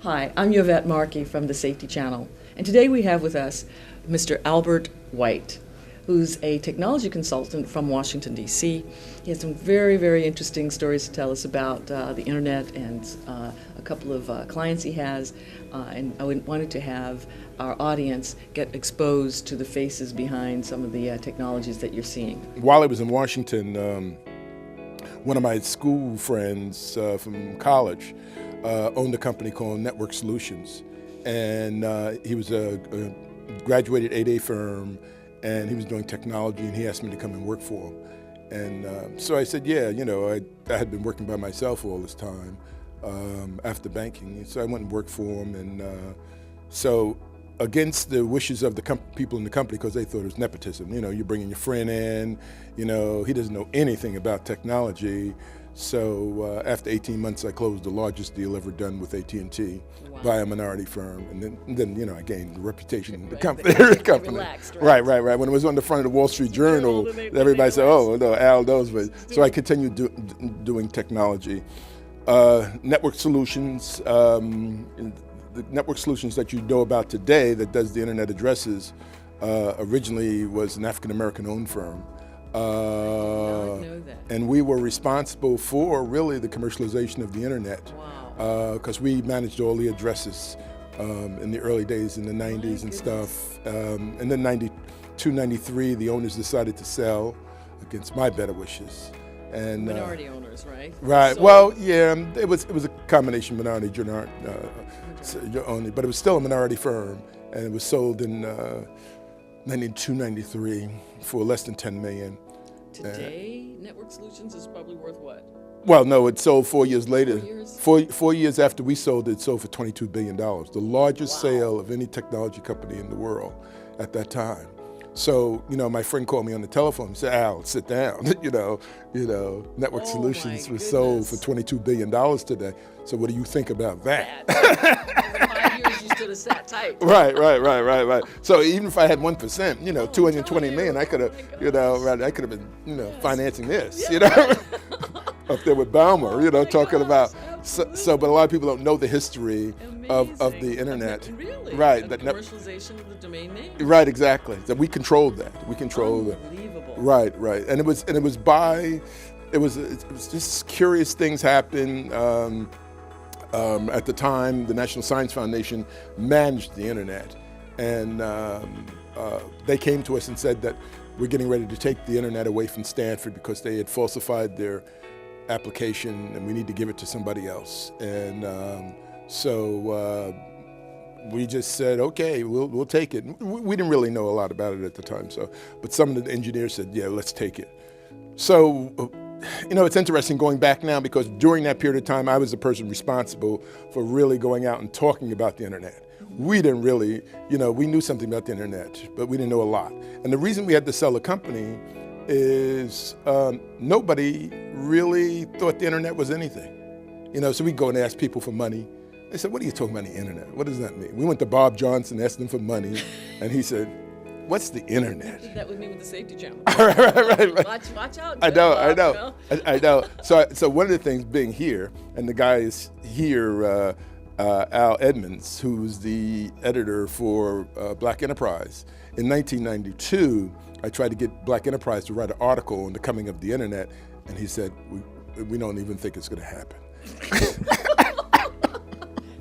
Hi, I'm Yovette Markey from TheSafetyChannel, and today we have with us Mr. Albert White, who's a technology consultant from Washington, D.C. He has some very, very interesting stories to tell us about the internet and a couple of clients he has, and I wanted to have our audience get exposed to the faces behind some of the technologies that you're seeing. While I was in Washington, one of my school friends from college owned a company called Network Solutions, and he was a graduated 8A firm, and he was doing technology, and he asked me to come and work for him. And so I said, yeah, you know, I had been working by myself all this time after banking, so I went and worked for him. And so against the wishes of the people in the company, because they thought it was nepotism, you know, you're bringing your friend in, you know, he doesn't know anything about technology. So after 18 months, I closed the largest deal ever done with AT&T by a minority firm, and then you know, I gained a reputation in the company. Relaxed, right. When it was on the front of the Wall Street Journal, everybody said, "Oh, no, Al knows." But so I continued doing technology, network solutions. The network solutions that you know about today that does the internet addresses originally was an African-American owned firm. And we were responsible for really the commercialization of the internet, because we managed all the addresses in the early days in the 90s and stuff. And then 92, 93, the owners decided to sell against my better wishes. And minority owners, right? Right. So, well, yeah, it was a combination minority only, but it was still a minority firm, and it was sold in 92, 93 for less than $10 million. Today, Network Solutions is probably worth what? Well, no, it sold 4 years later. 4 years? 4 years after we sold it, sold for $22 billion, the largest sale of any technology company in the world at that time. So, you know, my friend called me on the telephone and said, "Al, sit down." you know, Network Solutions was sold for $22 billion today. So what do you think about that? 5 years you should have sat tight. Right. So even if I had 1%, you know, 220 million, I could have, I could have been, financing this, up there with Baumer, talking about. So, but a lot of people don't know the history of the internet. Really? Right. The commercialization of the domain name? Right, exactly. So we controlled that. Unbelievable. Right. And it was just curious things happened. At the time, the National Science Foundation managed the internet, and they came to us and said that we're getting ready to take the internet away from Stanford because they had falsified their application, and we need to give it to somebody else. And so we just said, okay, we'll take it. We didn't really know a lot about it at the time, but some of the engineers said, yeah, let's take it. So. It's interesting going back now, because during that period of time, I was the person responsible for really going out and talking about the internet. We didn't really, we knew something about the internet, but we didn't know a lot. And the reason we had to sell the company is nobody really thought the internet was anything. So we'd go and ask people for money. They said, "What are you talking about the internet? What does that mean?" We went to Bob Johnson, asked him for money, and he said, "What's the internet?" You did that with me with the Safety Channel. Right. Watch out. I know. So one of the things being here, and the guy is here, Al Edmonds, who's the editor for Black Enterprise. In 1992, I tried to get Black Enterprise to write an article on the coming of the internet, and he said, we don't even think it's going to happen.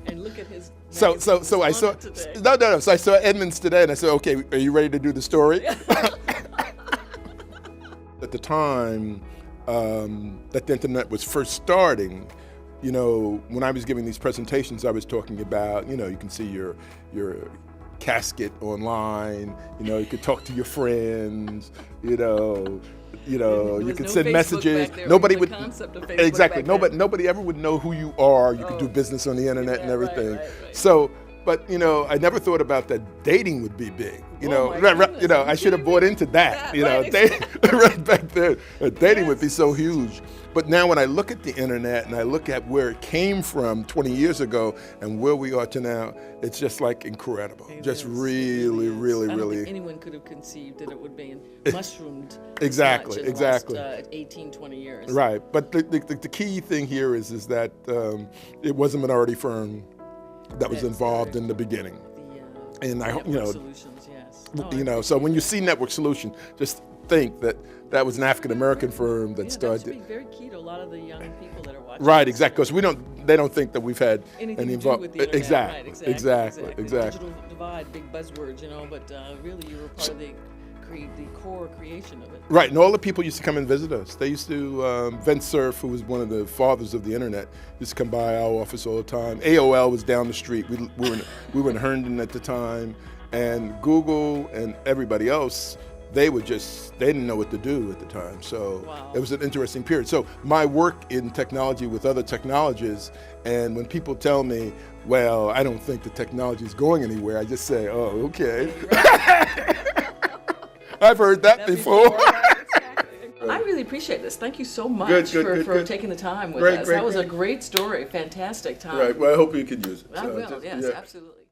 And look at his. So I saw today. No. So I saw Edmonds today, and I said, "Okay, are you ready to do the story?" At the time that the internet was first starting, when I was giving these presentations, I was talking about, you can see your casket online. You could talk to your friends. You could send Facebook messages. Nobody would. Exactly. Nobody ever would know who you are. You could do business on the internet and everything. Right. So, but I never thought about that dating would be big. I should have bought into that. Right back there, dating would be so huge. But now when I look at the internet and I look at where it came from 20 years ago and where we are to now, it's just like incredible. Just really. I don't think anyone could have conceived that it would be mushroomed exactly. in the last 18, 20 years. Right, but the key thing here is that it was a minority firm. that was involved in the beginning. And I, Network Solutions, yes. you know, so when you see Network Solution, just think that that was an African American firm that started. That should be very key to a lot of the young people that are watching. Right, exactly. Because they don't think that we've had anything any to do with the internet. Exactly, Right, exactly. Digital divide, big buzzwords, you know, but really you were part of the core creation of it. Right, and all the people used to come and visit us. They used to, Vince Cerf, who was one of the fathers of the internet, used to come by our office all the time. AOL was down the street. We were in Herndon at the time, and Google and everybody else, they didn't know what to do at the time. So It was an interesting period. So my work in technology with other technologists, and when people tell me, well, I don't think the technology is going anywhere, I just say, oh, okay. Right. I've heard that before. I really appreciate this. Thank you so much for taking the time with us. That was a great story. Fantastic time. Right. Well, I hope you can use it. I will. Yes, absolutely.